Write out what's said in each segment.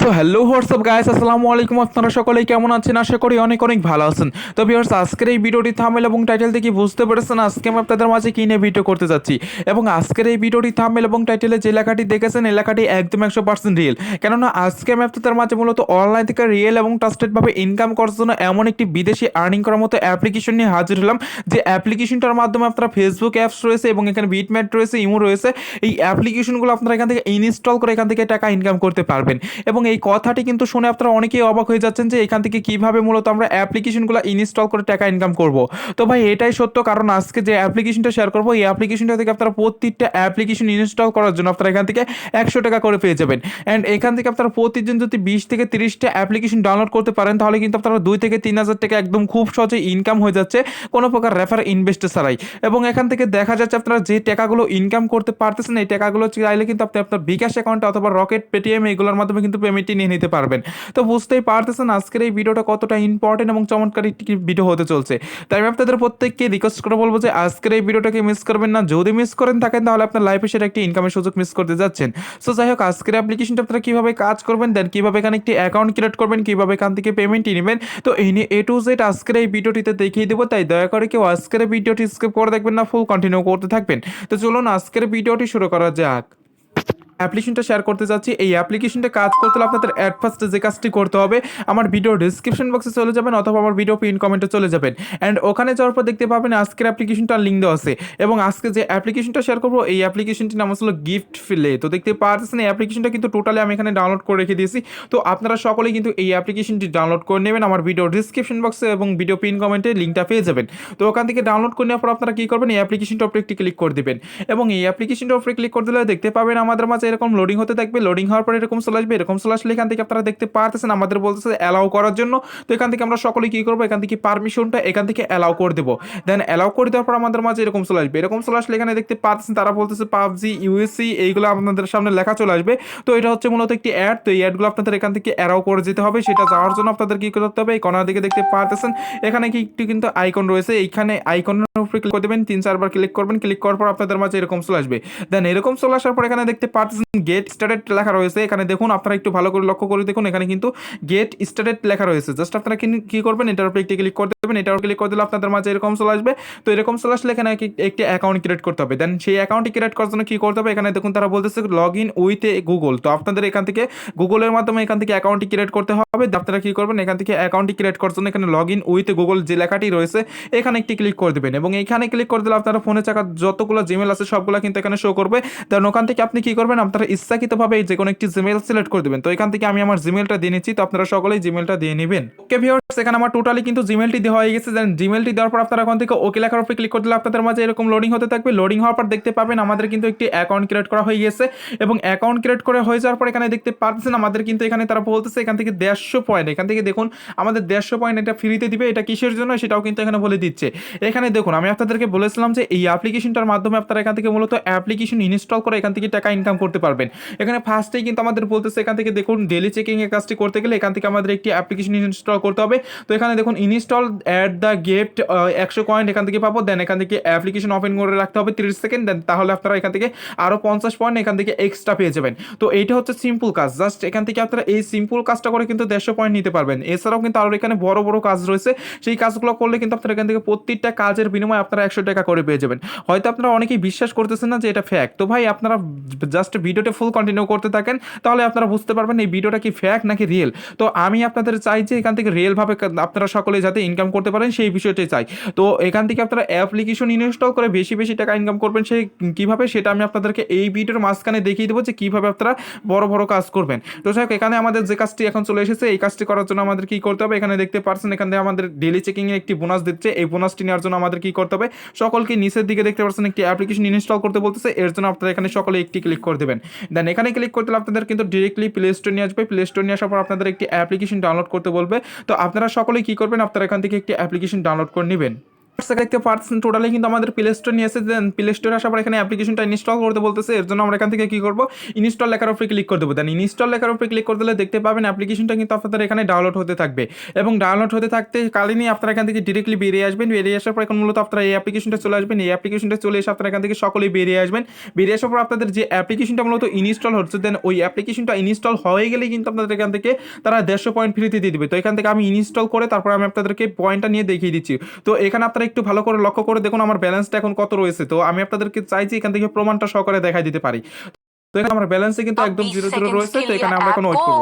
So hello WhatsApp guys, আসসালামু আলাইকুম। আপনারা সকলেই কেমন আছেন? আশা করি অনেক অনেক ভালো আছেন। তো ভিউয়ার্স, আজকের এই ভিডিওটি থাম্বনেল এবং টাইটেল থেকে বুঝতে পেরেছেন আজকে আমি আপনাদের মাঝে কি নিয়ে ভিডিও করতে যাচ্ছি। এবং আজকের এই ভিডিওটি থাম্বনেল এবং টাইটেলে যে লেখাটি দেখেছেন এই লেখাটি একদম 100% রিয়েল। কেননা আজকে আমি আপনাদের মাঝে মূলত অনলাইন থেকে রিয়েল এবং ট্রাস্টেডভাবে ইনকাম করার জন্য এমন একটি বিদেশি আর্নিং করার মতো অ্যাপ্লিকেশন নিয়ে হাজির হলাম, যে অ্যাপ্লিকেশনটার মাধ্যমে আপনারা ফেসবুক অ্যাপস রয়েছে এবং এখানে বিটম্যাট রয়েছে, ইমো রয়েছে, এই অ্যাপ্লিকেশনগুলো আপনারা এখান থেকে ইনস্টল করে এখান থেকে টাকা ইনকাম করতে পারবেন। এবং এই কথাটি কিন্তু শুনে আপনারা অনেকেই অবাক হয়ে যাচ্ছেন যে এখান থেকে কিভাবে মূলত আমরা অ্যাপ্লিকেশনগুলো ইনস্টল করে টাকা ইনকাম করব। তো ভাই এটাই সত্য, কারণ আজকে যে অ্যাপ্লিকেশনটা শেয়ার করবো এই অ্যাপ্লিকেশনটা থেকে আপনারা প্রত্যেকটা অ্যাপ্লিকেশন ইনস্টল করার জন্য আপনারা এখান থেকে 100 টাকা করে পেয়ে যাবেন। অ্যান্ড এখান থেকে আপনারা প্রতিদিন যদি 20 থেকে 30টা অ্যাপ্লিকেশন ডাউনলোড করতে পারেন তাহলে কিন্তু আপনারা 2 থেকে 3 হাজার টাকা একদম খুব সহজে ইনকাম হয়ে যাচ্ছে, কোনো প্রকার রেফার ইনভেস্ট ছাড়াই। এবং এখান থেকে দেখা যাচ্ছে আপনারা যে টাকাগুলো ইনকাম করতে পারতেছেন এই টাকাগুলো চাইলে কিন্তু আপনি আপনার বিকাশ অ্যাকাউন্টে অথবা রকেট, পেটিএম এগুলোর মাধ্যমে কিন্তু পেমেন্টটি নিয়ে নিতে পারবেন। তো বুঝতেই পারতেছেন আজকের এই ভিডিওটা কতটা ইম্পর্টেন্ট এবং চমৎকার একটি ভিডিও হতে চলছে। তাই আমি আপনাদের প্রত্যেককে রিকোয়েস্ট করে বলবো যে আজকের এই ভিডিওটাকে মিস করবেন না। যদি মিস করেন থাকেন তাহলে আপনার লাইফে সেটা একটি ইনকামের সুযোগ মিস করতে যাচ্ছেন। সো যাই হোক, আজকের অ্যাপ্লিকেশনটা আপনারা কিভাবে কাজ করবেন, দেন কিভাবে এখানে একটি অ্যাকাউন্ট ক্রিয়েট করবেন, কিভাবে এখান থেকে পেমেন্টই নেবেন, তো এই নিয়ে A to Z আজকের এই ভিডিওটিতে দেখিয়ে দেবো। তাই দয়া করে কেউ আজকের ভিডিওটি স্কিপ করে দেখবেন না, ফুল কন্টিনিউ করতে থাকবেন। তো চলুন আজকের ভিডিওটি শুরু করা যাক। অ্যাপ্লিকেশনটা শেয়ার করতে যাচ্ছি। এই অ্যাপ্লিকেশনটা কাজ করতে হলে আপনাদের অ্যাট ফার্স্ট যে কাজটি করতে হবে, আমার ভিডিও ডিসক্রিপশন বক্সে চলে যাবেন অথবা আমার ভিডিও পিন কমেন্টে চলে যাবেন। অ্যান্ড ওখানে যাওয়ার পর দেখতে পাবেন আজকের অ্যাপ্লিকেশনটার লিঙ্ক দেওয়া আছে। এবং আজকে যে অ্যাপ্লিকেশনটা শেয়ার করবো এই অ্যাপ্লিকেশনটির নাম আসলে গিফট ফিলে। তো দেখতে পাচ্ছেন এই অ্যাপ্লিকেশনটা কিন্তু টোটালি আমি এখানে ডাউনলোড করে রেখে দিয়েছি। তো আপনারা সকলেই কিন্তু এই অ্যাপ্লিকেশনটি ডাউনলোড করে নেবেন, আমার ভিডিও ডিসক্রিপশন বক্সে এবং ভিডিও পিন কমেন্টে লিঙ্কটা পেয়ে যাবেন। তো ওখান থেকে ডাউনলোড করে নেওয়ার পর আপনারা কী করবেন, এই অ্যাপ্লিকেশনটার উপরে একটি ক্লিক করে দেবেন। এবং এই অ্যাপ্লিকেশনটার উপরে ক্লিক করে দিলে দেখতে পাবেন আমাদের মাঝে এরকম লোডিং হতে থাকবে। লোডিং হওয়ার পরে এরকম চলে আসবে, এরকম চলে আসলে এখান থেকে আপনারা দেখতে পারতেছেন আমাদের বলতেছে অ্যালাউ করার জন্য। তো এখান থেকে আমরা সকলে কি করবো, এখান থেকে পারমিশনটা এখান থেকে অ্যালাউ করে দেবো। দেন অ্যালাউ করে দেওয়ার পর আমাদের মাঝে এরকম চলে আসবে, এরকম চলে আসলে এখানে দেখতে পাচ্ছেন তারা বলতেছে পাবজি ইউএসসি এইগুলো আপনাদের সামনে লেখা চলে আসবে। তো এটা হচ্ছে মূলত একটি অ্যাড। তো এই অ্যাডগুলো আপনাদের এখান থেকে অ্যালাউ করে যেতে হবে। সেটা যাওয়ার জন্য আপনাদের কি করতে হবে, এই কর্নার দিকে দেখতে পারতেছেন এখানে কি একটু কিন্তু আইকন রয়েছে, এইখানে আইকনের উপরে ক্লিক করে দেবেন, 3-4 বার ক্লিক করবেন। ক্লিক করার পর আপনাদের মাঝে এরকম চলে আসবে। দেন এরকম চলে আসার পর এখানে দেখতে পাচ্ছেন গেট স্টার্টেড লেখা রয়েছে। এখানে দেখুন আপনারা একটু ভালো করে লক্ষ্য করে দেখুন, এখানে কিন্তু গেট স্টার্টেড লেখা রয়েছে। জাস্ট আপনারা কি করবেন, এটার উপরে একটি ক্লিক করে দেবেন। এটার উপরে ক্লিক করে দিলে আপনাদের মাঝে এরকম চলে আসবে। তো এরকম চলে আসলে এখানে একটি অ্যাকাউন্ট ক্রিয়েট করতে হবে। দেন সেই অ্যাকাউন্টটি ক্রিয়েট করার জন্য কি করতে হবে, এখানে দেখুন তারা বলতেছে লগ ইন উইথ গুগল। তো আপনাদের এখান থেকে গুগলের মাধ্যমে এখান থেকে অ্যাকাউন্টটি ক্রিয়েট করতে হবে। আপনারা কি করবেন, এখান থেকে অ্যাকাউন্টটি ক্রিয়েট করার জন্য এখানে লগ ইন উইথ গুগল যে লেখাটি রয়েছে এখানে একটি ক্লিক করে দেবেন। এবং এখানে ক্লিক করে দিলে আপনারা ফোনে থাকা যতগুলো জিমেল আছে সবগুলো কিন্তু এখানে শো করবে। দেন ওখান থেকে আপনি কি করবেন, আপনারা ইচ্ছাকৃতভাবে যে কোনো একটি জিমেল সিলেক্ট করে দেবেন। তো এখান থেকে আমি আমার জিমেলটা দিয়ে নিচ্ছি। তো আপনারা সকলেই জিমেলটা দিয়ে নেবেন। ওকে ভিউয়ার্স, এখানে আমার টোটালি কিন্তু জিমেলটি দেওয়া হয়ে গেছে। দেন জিমেলটি দেওয়ার পর আপনারা ওখান থেকে ওকে লেখার উপরে ক্লিক করে দিলে আপনাদের মাঝে এরকম লোডিং হতে থাকবে। লোডিং হওয়ার পর দেখতে পাবেন আমাদের কিন্তু একটি অ্যাকাউন্ট ক্রিয়েট করা হয়ে গেছে। এবং অ্যাকাউন্ট ক্রিয়েট করে হয়ে যাওয়ার পর এখানে দেখতে পাচ্ছেন আমাদের কিন্তু এখানে তারা বলতেছে এখান থেকে 150 পয়েন্ট, এখান থেকে দেখুন আমাদের 150 পয়েন্ট এটা ফ্রিতে দিবে। এটা কিসের জন্য সেটাও কিন্তু এখানে বলে দিচ্ছে। এখানে দেখুন আমি আপনাদেরকে বলেছিলাম যে এই অ্যাপ্লিকেশনটার মাধ্যমে আপনারা এখান থেকে মূলত অ্যাপ্লিকেশন ইনস্টল করে এখান থেকে টাকা ইনকাম করতে পারবেন। এখানে ফার্স্টেই কিন্তু আমাদের বলতেছে এখান থেকে দেখুন ডেলি চেকিং এর কাজটি করতে গেলে এখান থেকে আমাদের একটি অ্যাপ্লিকেশন ইনস্টল করতে হবে। তো এখানে দেখুন install at the gift 100 point এখান থেকে পাবো। দেন এখান থেকে অ্যাপ্লিকেশন ওপেন করে রাখতে হবে 30 সেকেন্ড। দেন তাহলে আপনারা এখান থেকে আরও 50 পয়েন্ট এখান থেকে এক্সট্রা পেয়ে যাবেন। তো এইটা হচ্ছে সিম্পল কাজ। জাস্ট এখান থেকে আপনারা এই সিম্পল কাজটা করে কিন্তু 150 পয়েন্ট নিতে পারবেন। এছাড়াও কিন্তু আরও এখানে বড় বড় কাজ রয়েছে, সেই কাজগুলো করলে কিন্তু আপনারা এখান থেকে প্রত্যেকটা কাজের বিনিময়ে আপনারা 100 টাকা করে পেয়ে যাবেন। হয়তো আপনারা অনেকেই বিশ্বাস করতেছেন না যে এটা ফ্যাক্ট। তো ভাই আপনারা জাস্ট ভিডিওটা ফুল কন্টিনিউ করতে থাকেন, তাহলে আপনারা বুঝতে পারবেন এই ভিডিওটা কি ফ্যাক্ট নাকি রিয়েল। তো আমি আপনাদের চাই যে এখান থেকে রিয়েলভাবে আপনারা সকলে যাতে ইনকাম করতে পারেন সেই বিষয়টাই চাই। তো এখান থেকে আপনারা অ্যাপ্লিকেশন ইনস্টল করে বেশি বেশি টাকা ইনকাম করবেন সেই কীভাবে সেটা আমি আপনাদেরকে এই ভিডিওর মাঝখানে দেখিয়ে দেবো যে কীভাবে আপনারা বড় বড় কাজ করবেন। তো যাই হোক, এখানে আমাদের যে কাজটি এখন চলে এসেছে এই কাজটি করার জন্য আমাদের কি করতে হবে, এখানে দেখতে পাচ্ছেন এখানে আমাদের ডেলি চেকিংয়ে একটি বোনাস দিচ্ছে। এই বোনাসটি নেওয়ার জন্য আমাদের কি করতে হবে, সকলকে নিচের দিকে দেখতে পাচ্ছেন একটি অ্যাপ্লিকেশন ইনস্টল করতে বলতেছে। এর জন্য আপনারা এখানে সকলে একটি ক্লিক করে দেবেন। দেন এখানে ক্লিক করতে আপনাদের কিন্তু ডিরেক্টলি প্লে স্টোর নিয়ে আসবে। প্লে স্টোর নিয়ে আসার পর আপনাদের একটি অ্যাপ্লিকেশন ডাউনলোড করতে বলবে। তো আপনারা সকলেই কি করবেন, আপনারা এখান থেকে একটি অ্যাপ্লিকেশন ডাউনলোড করে নেবেন। দেখতে পাচ্ছেন টোটালি কিন্তু আমাদের প্লে স্টোর নিয়ে এসে দেন প্লে স্টোরে আসার পর এখানে অ্যাপ্লিকেশনটা ইনস্টল করতে বলতেছে। এর জন্য আমরা এখান থেকে কি করবো, ইনস্টল লেখার উপরে ক্লিক করে দেবো। দেন ইনস্টল লেখার উপরে ক্লিক করে দিলে দেখতে পাবেন অ্যাপ্লিকেশনটা কিন্তু আপনাদের এখানে ডাউনলোড হতে থাকবে এবং ডাউনলোড হতে থাকতে কালীনই আপনারা এখান থেকে ডিরেক্টলি বেরিয়ে আসবেন। বেরিয়ে আসার পর এখন মূলত আপনারা এই অ্যাপ্লিকেশনটা চলে আসবেন। এই অ্যাপ্লিকেশনটা চলে এসে আপনারা এখান থেকে সকলেই বেরিয়ে আসবেন। বেরিয়ে আসার পর আপনাদের যে অ্যাপ্লিকেশনটা মূলত ইনস্টল হচ্ছে, দেন ওই অ্যাপ্লিকেশনটা ইনস্টল হয়ে গেলেই কিন্তু আপনাদের এখান থেকে তারা 150 পয়েন্ট ফ্রিতে দিয়ে দিবে। তো এখান থেকে আমি ইনস্টল করে তারপর আমি আপনাদেরকে পয়েন্টটা নিয়ে দেখিয়ে দিচ্ছি। তো এখানে আপনারা একটু ভালো করে লক্ষ্য করে দেখুন আমার ব্যালেন্সটা এখন কত রয়েছে। তো আমি আপনাদেরকে চাইছি এখান থেকে প্রমাণটা সহকারে দেখাই দিতে পারি। তো এখানে আমার ব্যালেন্সে কিন্তু একদম 0 রয়েছে। তো এখানে আমরা এখন ওয়েট করব।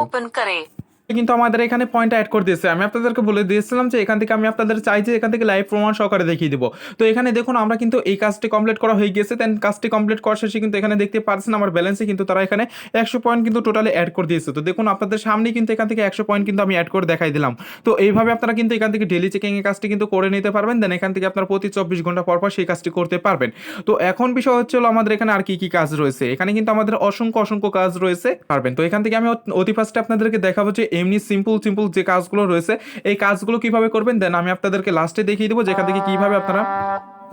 কিন্তু আমাদের এখানে পয়েন্ট অ্যাড করে দিয়েছে। আমি আপনাদেরকে বলে দিয়েছিলাম যে এখান থেকে আমি আপনাদের চাই যে এখান থেকে লাইভ প্রমাণ সহকারে দেখিয়ে দিব। তো এখানে দেখুন আমরা কিন্তু এই কাজটি কমপ্লিট করা হয়ে গেছে। দেন কাজটি কমপ্লিট করার শেষে কিন্তু এখানে দেখতে পাচ্ছেন আমার ব্যালেন্সে কিন্তু তারা এখানে 100 পয়েন্ট কিন্তু টোটালি অ্যাড করে দিয়েছে। তো দেখুন আপনাদের সামনে কিন্তু এখান থেকে 100 পয়েন্ট কিন্তু আমি অ্যাড করে দেখাই দিলাম। তো এইভাবে আপনারা কিন্তু এখান থেকে ডেলি চেকিং এর কাজটি কিন্তু করে নিতে পারবেন। দেন এখান থেকে আপনারা প্রতি 24 ঘন্টা পর পর সেই কাজটি করতে পারবেন। তো এখন বিষয় হচ্ছে হলো আমাদের এখানে আর কি কি কাজ রয়েছে। এখানে কিন্তু আমাদের অসংখ্য কাজ রয়েছে পারবেন। তো এখান থেকে আমি অতি ফার্স্টে আপনাদেরকে দেখাবো যে এমনি সিম্পল যে কাজগুলো রয়েছে এই কাজগুলো কিভাবে করবেন। দেন আমি আপনাদেরকে লাস্টে দেখিয়ে দেবো যেখান থেকে কিভাবে আপনারা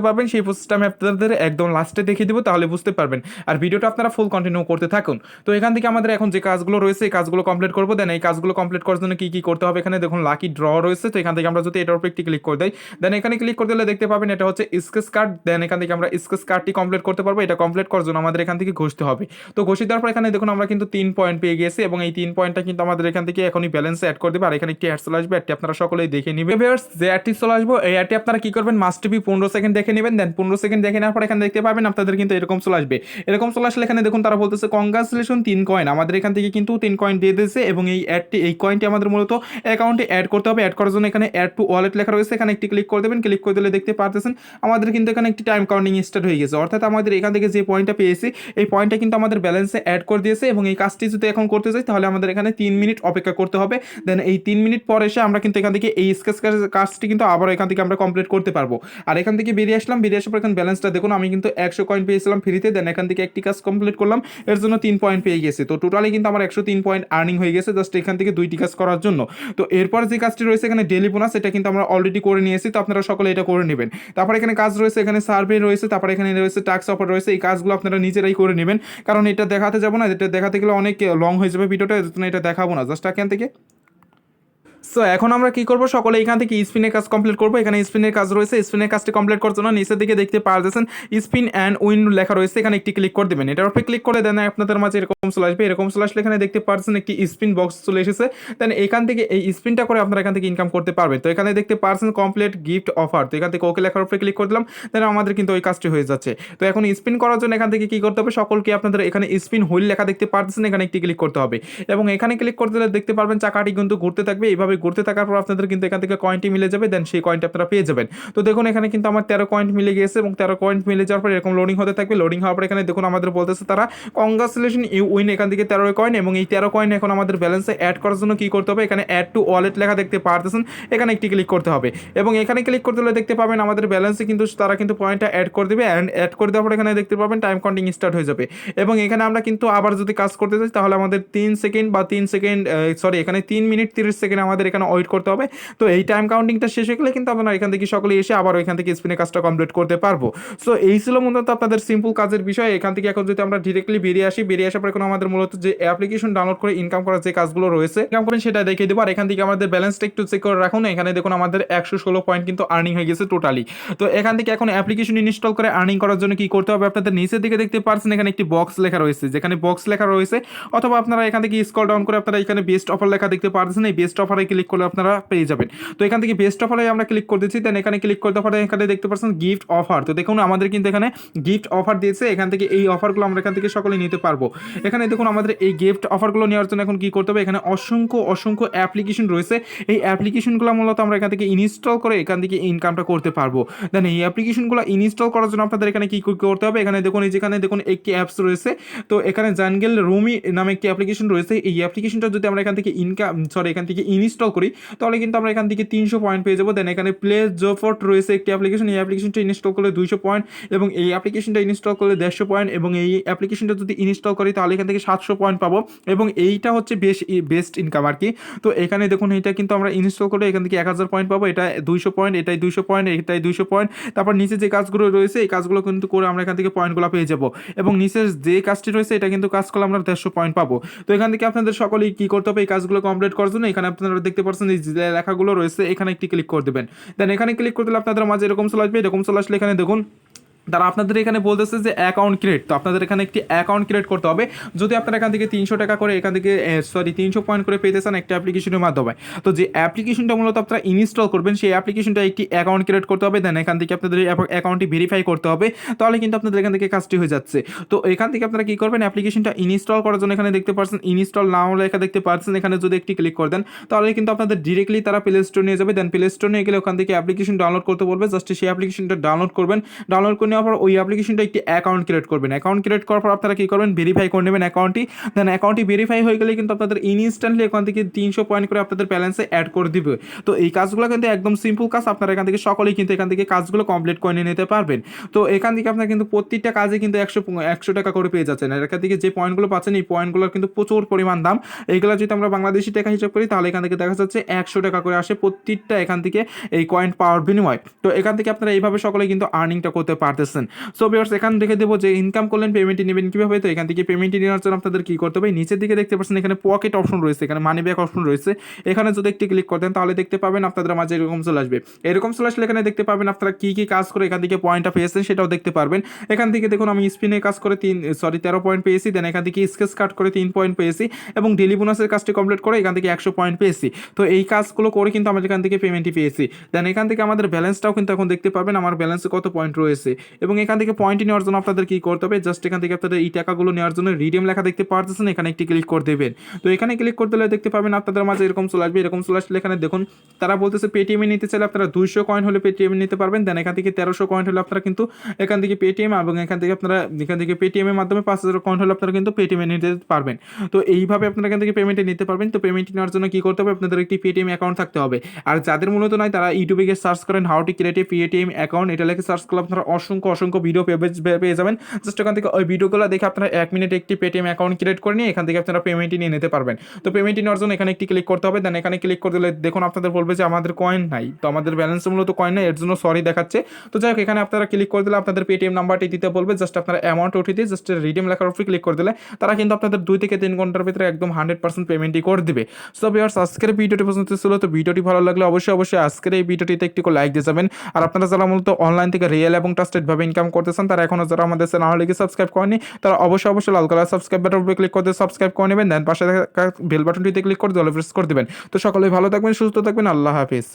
পারবেন সেই প্রসেসটা আমি আপনাদের একদম লাস্টে দেখিয়ে দিব, তাহলে বুঝতে পারবেন। আর ভিডিওটা আপনারা ফুল কন্টিনিউ করতে থাকুন। তো এখান থেকে আমাদের এখন যে কাজগুলো রয়েছে এই কাজগুলো কমপ্লিট করবো। দেন এই কাজগুলো কমপ্লিট করার জন্য কি কি করতে হবে, এখানে দেখুন লাকি ড্র রয়েছে। তো এখান থেকে আমরা যদি এটার উপর একটি ক্লিক করে দেই, দেন এখানে ক্লিক করে দিলে দেখতে পাবেন এটা হচ্ছে স্কেচ কার্ড। দেন এখান থেকে আমরা স্কেচ কার্ডটি কমপ্লিট করতে পারবো। এটা কমপ্লিট করার জন্য আমাদের এখান থেকে ঘষতে হবে। তো ঘষে দেওয়ার পর এখানে দেখুন আমরা কিন্তু 3 পয়েন্ট পেয়ে গেছি এবং এই 3 পয়েন্টটা কিন্তু আমাদের এখান থেকে এখনই ব্যালেন্সে অ্যাড করে দেবে। আর এখানে একটি অ্যাড চলে আসবে, অ্যাডটি আপনারা সকলেই দেখে নেবেন। যে অ্যাডটি চলে আসবো এই অ্যাডটি আপনারা কি করবেন, মাস্ট বি 15 সেকেন্ড দেখে নেবেন। দেন 15 সেকেন্ড দেখে নেওয়ার পর এখানে দেখতে পাবেন আপনাদের কিন্তু এরকম চলে আসবে। এরকম চলে আসলে এখানে দেখুন তারা বলতেছে কংগ্রাচুলেশন 3 কয়েন আমাদের এখান থেকে কিন্তু 3 কয়েন দিয়ে দিয়েছে এবং এই কয়েনটি আমাদের মূলত অ্যাকাউন্টে অ্যাড করতে হবে। অ্যাড করার জন্য এখানে অ্যাড টু ওয়ালেট লেখা রয়েছে, এখানে একটি ক্লিক করে দেবেন। ক্লিক করে দিলে দেখতে পারতেছেন আমাদের কিন্তু এখানে একটি টাইম কাউন্টিং স্টার্ট হয়ে গেছে। অর্থাৎ আমাদের এখান থেকে যে পয়েন্টটা পেয়েছি এই পয়েন্টটা কিন্তু আমাদের ব্যালেন্সে অ্যাড করে দিয়েছে এবং এই কাজটি যদি এখন করতে চাই তাহলে আমাদের এখানে 3 মিনিট অপেক্ষা করতে হবে। দেন এই 3 মিনিট পর এসে আমরা কিন্তু এখান থেকে এই স্কেচ কাজটি কিন্তু আবার এখান থেকে আমরা কমপ্লিট করতে পারবো। আর এখান থেকে বেরিয়ে আসলাম, বেরিয়ে আসার পর এখানে ব্যালেন্সটা দেখুন আমি কিন্তু 100 কয়েন পেয়েছিলাম ফ্রিতে। দেন এখান থেকে একটি কাজ কমপ্লিট করলাম, এর জন্য 3 পয়েন্ট পেয়ে গেছে। তো টোটালি কিন্তু আমার 103 পয়েন্ট আর্নিং হয়ে গেছে জাস্ট এখান থেকে 2টি কাজ করার জন্য। তো এরপর যে কাজটি রয়েছে এখানে ডেলি বোনাস, এটা কিন্তু আমরা অলরেডি করে নিয়েছি। তো আপনারা সকলে এটা করে নেবেন। তারপর এখানে কাজ রয়েছে, এখানে সার্ভে রয়েছে, তারপর এখানে রয়েছে টাস্ক অফার রয়েছে। এই কাজগুলো আপনারা নিজেরাই করে নেবেন, কারণ এটা দেখাতে যাবো না, এটা দেখাতে গেলে অনেক লং হয়ে যাবে ভিডিওটা, এর জন্য এটা দেখাবো না, জাস্ট এখান থেকে। সো এখন আমরা কি করব, সকলে এখান থেকে স্পিনের কাজ কমপ্লিট করব। এখানে স্পিনের কাজ রয়েছে, স্পিনের কাজটি কমপ্লিট করার জন্য নিচের দিকে দেখতে পারতেছেন স্পিন অ্যান্ড উইন লেখা রয়েছে, এখানে একটি ক্লিক করে দেবেন। এটার উপরে ক্লিক করে দেন আপনাদের মাঝে এরকম চলে আসবে। এরকম চলে আসলে এখানে দেখতে পারছেন একটি স্পিন বক্স চলে এসেছে। দেন এখান থেকে এই স্পিনটা করে আপনারা এখান থেকে ইনকাম করতে পারবেন। তো এখানে দেখতে পারছেন কমপ্লিট গিফট অফার। তো এখান থেকে ওকে লেখার উপরে ক্লিক করে দিলাম, দেন আমাদের কিন্তু ওই কাজটি হয়ে যাচ্ছে। তো এখন স্পিন করার জন্য এখান থেকে কি করতে হবে, সকলকে আপনাদের এখানে স্পিন হুইল লেখা দেখতে পারছেন, এখানে একটি ক্লিক করতে হবে এবং এখানে ক্লিক করতে দিলে দেখতে পারবেন চাকাটি কিন্তু ঘুরতে থাকবে। এইভাবে ঘুরতে থাকার পর আপনাদের কিন্তু এখান থেকে কয়েনটি মিলে যাবে। দেন সেই কয়েনটা আপনারা পেয়ে যাবেন। তো দেখুন এখানে কিন্তু আমার 13 কয়েন মিলে গিয়েছে এবং 13 কয়েন মিলে যাওয়ার পর এরকম লোডিং হতে থাকবে। লোডিং হওয়ার পর এখানে দেখুন আমাদের বলতেছে তারা কংগ্রাচুলেশন ইউ উইন, এখান থেকে 13 কয়েন এবং এই 13 কয়েন এখন আমাদের ব্যালেন্সে অ্যাড করার জন্য কি করতে হবে, এখানে অ্যাড টু ওয়ালেট লেখা দেখতে পারতেছেন, এখানে একটি ক্লিক করতে হবে এবং এখানে ক্লিক করতে হলে দেখতে পাবেন আমাদের ব্যালেন্সে কিন্তু তারা কিন্তু পয়েন্টটা অ্যাড করে দেবে। অ্যান্ড অ্যাড করে দেওয়ার পর এখানে দেখতে পাবেন টাইম কাউন্টিং স্টার্ট হয়ে যাবে এবং এখানে আমরা কিন্তু আবার যদি কাজ করতে চাই তাহলে আমাদের 3 সেকেন্ড বা 3 সেকেন্ড এখানে 3 মিনিট 30 সেকেন্ড আমাদের এখানে ওয়েট করতে হবে। তো এই টাইম কাউন্টিংটা শেষ হয়ে গেলে কিন্তু আপনারা এখান থেকে সকলে এসে আবার ওইখান থেকে স্পিনের কাজটা কমপ্লিট করতে পারবো। সো এই ছিল মূলত আপনাদের সিম্পল কাজের বিষয়। এখান থেকে এখন যদি আমরা ডিরেক্টলি বেরিয়ে আসি, বেরিয়ে আসার পর এখন আমাদের মূলত যে অ্যাপ্লিকেশন ডাউনলোড করে ইনকাম করার যে কাজগুলো রয়েছে ইনকাম করেন সেটা দেখিয়ে দেবো। আর এখান থেকে আমাদের ব্যালেন্সটা একটু চেক করে রাখুন। এখানে দেখুন আমাদের 116 পয়েন্ট কিন্তু আর্নিং হয়ে গেছে টোটালি। তো এখান থেকে এখন অ্যাপ্লিকেশন ইনস্টল করে আর্নিং করার জন্য কি করতে হবে, আপনাদের নিচের দিকে দেখতে পাচ্ছেন এখানে একটি বক্স লেখা রয়েছে, যেখানে বক্স লেখা রয়েছে অথবা আপনারা এখান থেকে স্ক্রল ডাউন করে আপনারা এখানে বেস্ট অফার লেখা দেখতে পাচ্ছেন, এই বেস্ট অফারে ক্লিক করলে আপনারা পেয়ে যাবেন। তো এখান থেকে বেস্ট অফারে আমরা ক্লিক করে দিচ্ছি। দেন এখানে ক্লিক করতে পারে এখানে দেখতে পাচ্ছেন গিফট অফার। তো দেখুন আমাদের কিন্তু এখানে গিফট অফার দিয়েছে, এখান থেকে এই অফারগুলো আমরা এখান থেকে সকলে নিতে পারবো। এখানে দেখুন আমাদের এই গিফট অফারগুলো নেওয়ার জন্য এখন কি করতে হবে, এখানে অসংখ্য অ্যাপ্লিকেশন রয়েছে। এই অ্যাপ্লিকেশনগুলো মূলত আমরা এখান থেকে ইনস্টল করে এখান থেকে ইনকামটা করতে পারবো। দেন এই অ্যাপ্লিকেশনগুলো ইনস্টল করার জন্য আপনাদের এখানে কি করতে হবে, এখানে দেখুন যেখানে দেখুন একটি অ্যাপস রয়েছে। তো এখানে জাঙ্গেল রুমি নামে একটি অ্যাপ্লিকেশন রয়েছে। এই অ্যাপ্লিকেশনটা যদি আমরা এখান থেকে এখান থেকে ইনস্টল ইনস্টল করি তাহলে কিন্তু আমরা এখান থেকে 300 পয়েন্ট পেয়ে যাবো। দেন এখানে প্লে জোফোর্ট রয়েছে একটি অ্যাপ্লিকেশন, এই অ্যাপ্লিকেশনটা ইনস্টল করলে 200 পয়েন্ট এবং এই অ্যাপ্লিকেশনটা ইনস্টল করলে 150 পয়েন্ট এবং এই অ্যাপ্লিকেশনটা যদি ইনস্টল করি তাহলে এখান থেকে 700 পয়েন্ট পাবো এবং এইটা হচ্ছে বেস্ট ইনকাম আর কি। তো এখানে দেখুন এটা কিন্তু আমরা ইনস্টল করে এখান থেকে 1000 পয়েন্ট পাবো, এটা 200 পয়েন্ট, এটাই 200 পয়েন্ট, এটাই 200 পয়েন্ট। তারপর নিচে যে কাজগুলো রয়েছে এই কাজগুলো কিন্তু করে আমরা এখান থেকে পয়েন্টগুলো পেয়ে যাবো এবং নিচের যে কাজটি রয়েছে এটা কিন্তু কাজ করলে আমরা 150 পয়েন্ট পাবো। তো এখান থেকে আপনাদের সকলেই কী করতে হবে, এই কাজগুলো কমপ্লিট করার জন্য এখানে আপনারা দেখতে পাচ্ছেন এই যে লেখাগুলো রয়েছে এখানে একটি ক্লিক করে দেবেন। দেন এখানে ক্লিক করতে আপনাদের মাঝে এরকম চলে আসবে, এরকম চলে আসলে এখানে দেখুন তারা আপনাদের এখানে বলতেছে যে অ্যাকাউন্ট ক্রিয়েট, তো আপনাদের এখানে একটি অ্যাকাউন্ট ক্রিয়েট করতে হবে। যদি আপনারা এখান থেকে 300 টাকা করে এখান থেকে 300 পয়েন্ট করে পেতে চান একটা অ্যাপ্লিকেশনের মাধ্যমে, তো যে অ্যাপ্লিকেশনটা মূলত আপনারা ইনস্টল করবেন সেই অ্যাপ্লিকেশনটা একটি অ্যাকাউন্ট ক্রিয়েট করতে হবে। দেন এখান থেকে আপনাদের অ্যাকাউন্টটি ভেরিফাই করতে হবে, তাহলে কিন্তু আপনাদের এখান থেকে কাজটি হয়ে যাচ্ছে। তো এখান থেকে আপনারা কী করবেন, অ্যাপ্লিকেশনটা ইনস্টল করার জন্য এখানে দেখতে পাচ্ছেন ইনস্টল নাও লেখা দেখতে পাচ্ছেন, এখানে যদি একটি ক্লিক করে দেন তাহলে কিন্তু আপনাদের ডিরেক্টলি তারা প্লে স্টোর নিয়ে যাবে। দেন প্লে স্টোর নিয়ে গেলে ওখান থেকে অ্যাপ্লিকেশন ডাউনলোড করতে বলবে, জাস্ট সেই অ্যাপ্লিকেশনটা ডাউনলোড করবেন। ডাউনলোড করে নেওয়ার পর ওই অ্যাপ্লিকেশন একটি অ্যাকাউন্ট ক্রিয়েট করবেন। অ্যাকাউন্ট ক্রিয়েট করার পর আপনারা কি করবেন, ভেরিফাই করে নেবেন অ্যাকাউন্টটি। দেন অ্যাকাউন্টটি ভেরিফাই হয়ে গেলে কিন্তু আপনাদের ইনস্ট্যান্টলি এখান থেকে 300 পয়েন্ট করে আপনাদের ব্যালেন্সে অ্যাড করে দিবে। তো এই কাজগুলো কিন্তু একদম সিম্পল কাজ, আপনারা এখান থেকে সকলেই কিন্তু এখান থেকে কাজগুলো কমপ্লিট করে নিতে পারবেন। তো এখান থেকে আপনারা কিন্তু প্রত্যেকটা কাজে কিন্তু 100 টাকা করে পেয়ে যাচ্ছেন। আর এখান থেকে যে পয়েন্টগুলো পাচ্ছেন এই পয়েন্টগুলোর কিন্তু প্রচুর পরিমাণ দাম। এইগুলো যদি আমরা বাংলাদেশি টাকা হিসাব করি তাহলে এখান থেকে দেখা যাচ্ছে 100 টাকা করে আসে প্রত্যেকটা এখান থেকে এই কয়েন পাওয়ার বিনিময়। তো এখান থেকে আপনারা এইভাবে সকলে কিন্তু আর্নিংটা করতে পারতেছেন। সো ভিউয়ার্স এখান দেখে দেবো যে ইনকাম করলেন পেমেন্টটি নেবেন কীভাবে। তো এখান থেকে পেমেন্টটি নেওয়ার জন্য আপনাদের কী করতে হবে, নিচের দিকে দেখতে পাচ্ছেন এখানে পকেট অপশন রয়েছে, এখানে মানি ব্যাক অপশন রয়েছে, এখানে যদি একটি ক্লিক করতেন তাহলে দেখতে পাবেন আপনাদের মাঝে এরকম চলে আসবে। এরকম চলে আসলে এখানে দেখতে পাবেন আপনারা কী কী কাজ করে এখান থেকে পয়েন্টটা পেয়েছেন সেটাও দেখতে পারবেন। এখান থেকে দেখুন আমি স্পিনে কাজ করে 13 পয়েন্ট পেয়েছি। দেন এখান থেকে স্কেচ কাট করে 3 পয়েন্ট পেয়েছি এবং ডেলি বোনাসের কাজটি কমপ্লিট করে এখান থেকে 100 পয়েন্ট পেয়েছি। তো এই কাজগুলো করে কিন্তু আমরা এখান থেকে পেমেন্টটি পেয়েছি। দেন এখান থেকে আমাদের ব্যালেন্সটাও কিন্তু এখন দেখতে পারবেন আমার ব্যালেন্সে কত পয়েন্ট রয়েছে এবং এখান থেকে পয়েন্ট নেওয়ার জন্য আপনাদের কী করতে হবে, জাস্ট এখান থেকে আপনাদের এই টাকাগুলো নেওয়ার জন্য রিডিম লেখা দেখতে পাচ্ছেন, এখানে একটি ক্লিক করে দেবেন। তো এখানে ক্লিক করতে হলে দেখতে পাবেন আপনাদের মাঝে এরকম চলে আসবে। এরকম চলে আসলে এখানে দেখুন তারা বলতেছে পেটিএমে নিতে চাইলে আপনারা 200 কয়েন হলে পেটিএমে নিতে পারবেন। দেন এখান থেকে 1300 কয়েন হলে আপনারা কিন্তু এখান থেকে পেটিএম এবং এখান থেকে আপনারা এখান থেকে পেটিএমের মাধ্যমে 5000 কয়েন হলে আপনারা কিন্তু পেটিএমে নিতে পারবেন। তো এইভাবে আপনারা এখান থেকে পেমেন্টে নিতে পারবেন। তো পেমেন্ট নেওয়ার জন্য কী করতে হবে, আপনাদের একটি পেটিএম অ্যাকাউন্ট থাকতে হবে। আর যাদের মূলত নয় তারা ইউটিউবে গিয়ে সার্চ করেন how to create a Paytm account, এটা লিখে সার্চ করলে আপনারা অসংখ্য ভিডিও পেয়ে যাবেন। জাস্ট এখান থেকে ওই ভিডিওগুলো দেখে আপনারা 1 মিনিটে একটি পেটিএম অ্যাকাউন্ট ক্রিয়েট করে নিয়ে এখান থেকে আপনারা পেমেন্টটি নিয়ে নিতে পারবেন। তো পেমেন্টটি নেওয়ার জন্য এখানে একটি ক্লিক করতে হবে। দেন এখানে ক্লিক করে দিলে দেখুন আপনাদের বলবে যে আমাদের কয়েন নাই, তো আমাদের ব্যালেন্সে মূলত কয়েন নাই, এর জন্য সরি দেখাচ্ছে। তো যাই হোক এখানে আপনারা ক্লিক করে দিলে আপনাদের পেটিএম নাম্বারটি দিতে বলবে, জাস্ট আপনারা অ্যামাউন্ট উঠিয়ে দিয়ে জাস্ট রিডিম লেখার উপরে ক্লিক করে দিলে তারা কিন্তু আপনাদের 2 থেকে 3 ঘন্টার ভিতরে একদম 100% পেমেন্টই করে দিবে। সো ভিউয়ার্স আজকের ভিডিওটি পছন্দ ছিল, তো ভিডিওটি ভালো লাগলে অবশ্যই আজকের এই ভিডিওটিতে একটি লাইক দিয়ে যাবেন। আর আপনারা যারা মূলত অনলাইন থেকে রিয়েল এবং ট্রাস্টেড ভাবে ইনকাম করতেছেন তারা এখনও যারা আমাদের চ্যানেলটিকে সাবস্ক্রাইব করেনি তারা অবশ্যই লাল কালার সাবস্ক্রাইব বাটন উপরে ক্লিক করে সাবস্ক্রাইব করে নেবেন। দেন পাশে থাকা বেল বাটনটিতে ক্লিক করে অল প্রেস করে দেবেন। তো সকলেই ভালো থাকবেন, সুস্থ থাকবেন, আল্লাহ হাফেজ।